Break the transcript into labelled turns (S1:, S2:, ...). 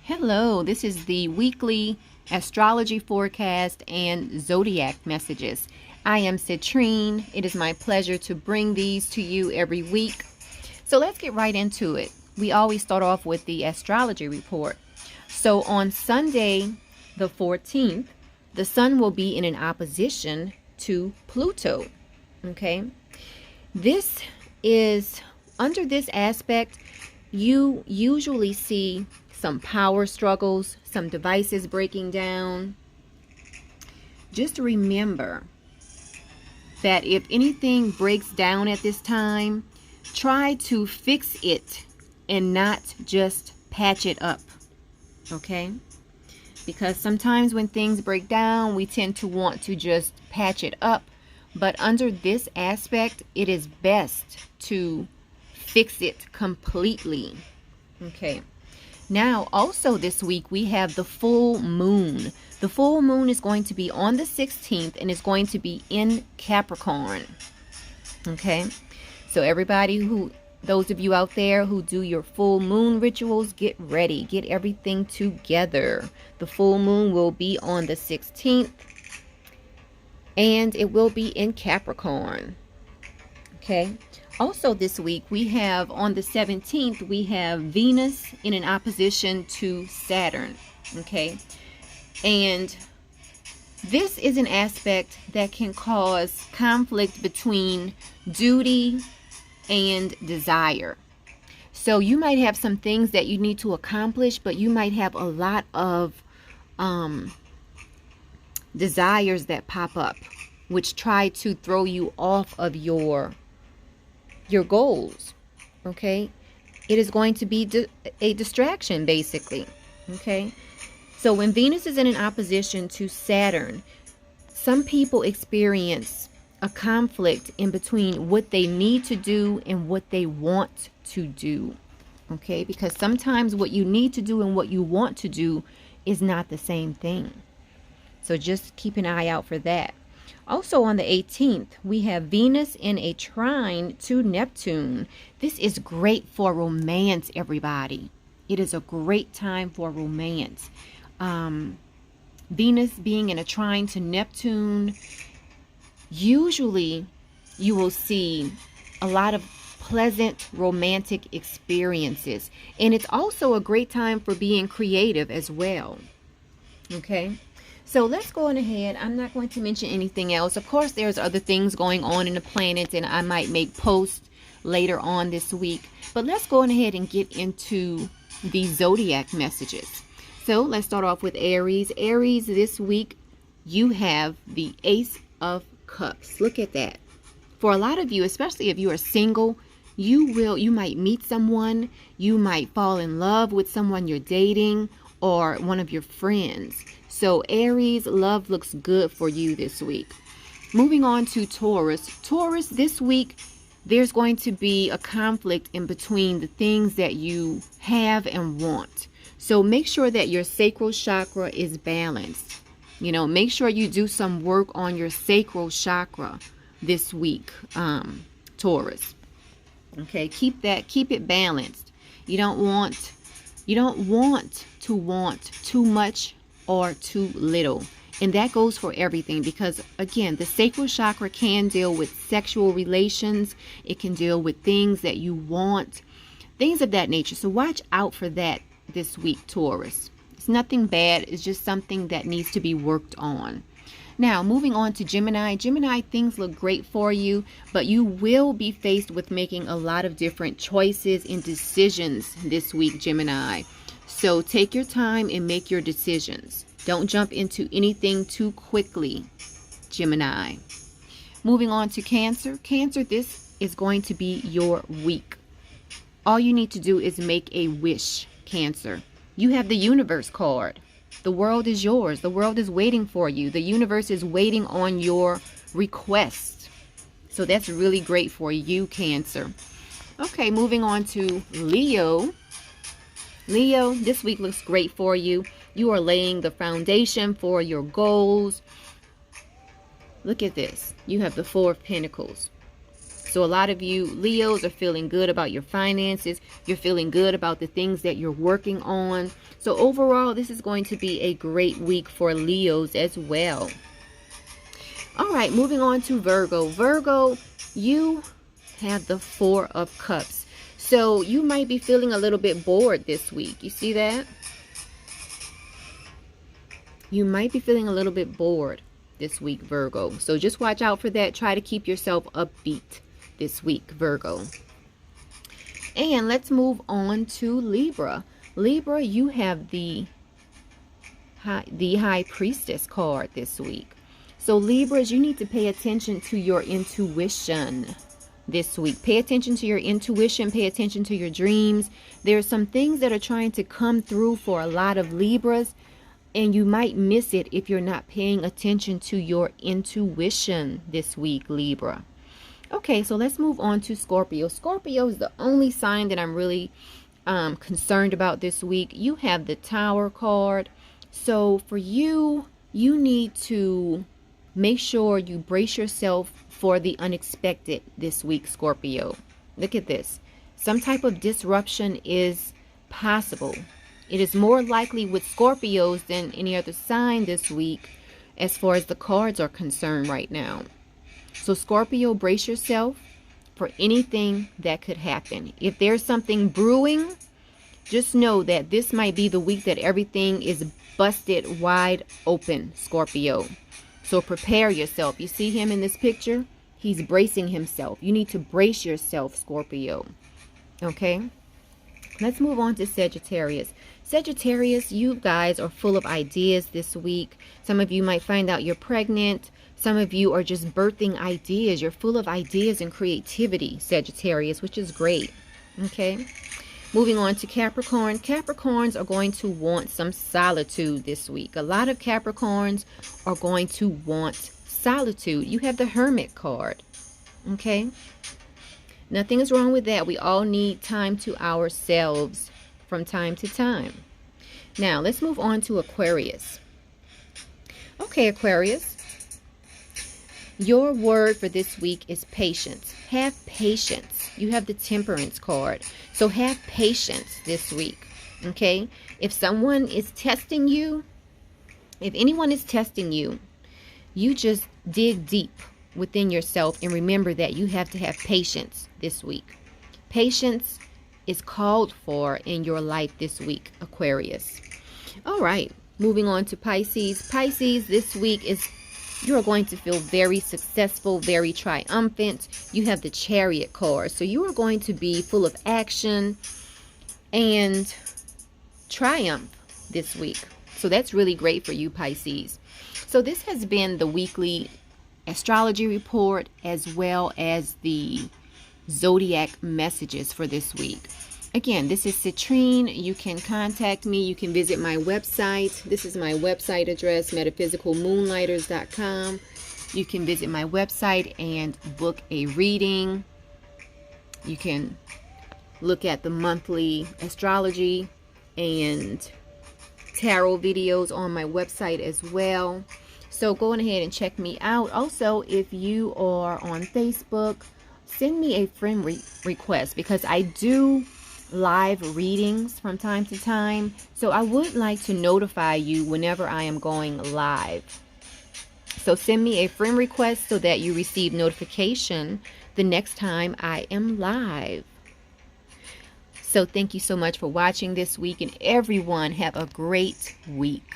S1: Hello, this is the weekly astrology forecast and zodiac messages. I am Citrine. It is my pleasure to bring these to you every week. So let's get right into it. We always start off with the astrology report. So on Sunday, the 14th, the sun will be in an opposition to Pluto. Okay. This is, under this aspect, you usually see some power struggles, some devices breaking down. Just remember that if anything breaks down at this time, try to fix it and not just patch it up, okay? Because sometimes when things break down, we tend to want to just patch it up. But under this aspect, it is best to fix it completely, okay? Now, also this week, we have the full moon. The full moon is going to be on the 16th and it's going to be in Capricorn. Okay? So everybody those of you out there who do your full moon rituals, get ready. Get everything together. The full moon will be on the 16th and it will be in Capricorn. Okay? Also this week, we have on the 17th, we have Venus in an opposition to Saturn, okay? And this is an aspect that can cause conflict between duty and desire. So you might have some things that you need to accomplish, but you might have a lot of desires that pop up, which try to throw you off of your goals, okay? It is going to be a distraction, basically, okay? So when Venus is in an opposition to Saturn, some people experience a conflict in between what they need to do and what they want to do, okay? Because sometimes what you need to do and what you want to do is not the same thing. So just keep an eye out for that. Also on the 18th, we have Venus in a trine to Neptune. This is great for romance, everybody. It is a great time for romance. Venus being in a trine to Neptune, usually you will see a lot of pleasant romantic experiences. And it's also a great time for being creative as well. Okay? So let's go on ahead. I'm not going to mention anything else. Of course, there's other things going on in the planet, and I might make posts later on this week. But let's go on ahead and get into the zodiac messages. So let's start off with Aries. Aries, this week, you have the Ace of Cups. Look at that. For a lot of you, especially if you are single, you might meet someone. You might fall in love with someone you're dating or one of your friends. So Aries, love looks good for you this week. Moving on to Taurus. Taurus, this week, there's going to be a conflict in between the things that you have and want. So make sure that your sacral chakra is balanced. You know, make sure you do some work on your sacral chakra this week, Taurus. Okay, keep it balanced. You don't want to want too much or too little. And that goes for everything, because again, the sacral chakra can deal with sexual relations. It can deal with things that you want, things of that nature. So watch out for that this week, Taurus. It's nothing bad. It's just something that needs to be worked on. Now, moving on to Gemini. Gemini, things look great for you, but you will be faced with making a lot of different choices and decisions this week, Gemini. So take your time and make your decisions. Don't jump into anything too quickly, Gemini. Moving on to Cancer. Cancer, this is going to be your week. All you need to do is make a wish, Cancer. You have the universe card. The world is yours. The world is waiting for you. The universe is waiting on your request. So that's really great for you, Cancer. Okay, moving on to Leo. Leo, this week looks great for you. You are laying the foundation for your goals. Look at this. You have the Four of Pentacles. So a lot of you Leos are feeling good about your finances. You're feeling good about the things that you're working on. So overall, this is going to be a great week for Leos as well. All right, moving on to Virgo. Virgo, you have the Four of Cups. So you might be feeling a little bit bored this week. You see that? You might be feeling a little bit bored this week, Virgo. So just watch out for that. Try to keep yourself upbeat this week, Virgo. And let's move on to Libra. Libra, you have the High Priestess card this week. So Libras, you need to pay attention to your intuition this week. Pay attention to your intuition. Pay attention to your dreams. There are some things that are trying to come through for a lot of Libras, and you might miss it if you're not paying attention to your intuition this week, Libra. Okay, so let's move on to Scorpio. Scorpio is the only sign that I'm really concerned about this week. You have the Tower card. So for you, you need to make sure you brace yourself for the unexpected this week, Scorpio. Look at this. Some type of disruption is possible. It is more likely with Scorpios than any other sign this week as far as the cards are concerned right now. So Scorpio, brace yourself for anything that could happen. If there's something brewing, just know that this might be the week that everything is busted wide open, Scorpio. So prepare yourself. You see him in this picture? He's bracing himself. You need to brace yourself, Scorpio. Okay? Let's move on to Sagittarius. Sagittarius, you guys are full of ideas this week. Some of you might find out you're pregnant. Some of you are just birthing ideas. You're full of ideas and creativity, Sagittarius, which is great. Okay? Moving on to Capricorn. Capricorns are going to want some solitude this week. A lot of Capricorns are going to want solitude. You have the Hermit card. Okay? Nothing is wrong with that. We all need time to ourselves from time to time. Now, let's move on to Aquarius. Okay, Aquarius. Your word for this week is patience. Have patience. You have the Temperance card. So have patience this week. Okay? If someone is testing you, if anyone is testing you, you just dig deep within yourself and remember that you have to have patience this week. Patience is called for in your life this week, Aquarius. All right, moving on to Pisces. Pisces, this week is you are going to feel very successful, very triumphant. You have the Chariot card. So you are going to be full of action and triumph this week. So that's really great for you, Pisces. So this has been the weekly astrology report as well as the Zodiac messages for this week. Again, this is Citrine. You can contact me. You can visit my website. This is my website address, MetaphysicalMoonlighters.com. You can visit my website and book a reading. You can look at the monthly astrology and tarot videos on my website as well. So go on ahead and check me out. Also, if you are on Facebook, send me a friend request because I do live readings from time to time. So I would like to notify you whenever I am going live. So send me a friend request so that you receive notification the next time I am live. So thank you so much for watching this week, and everyone have a great week.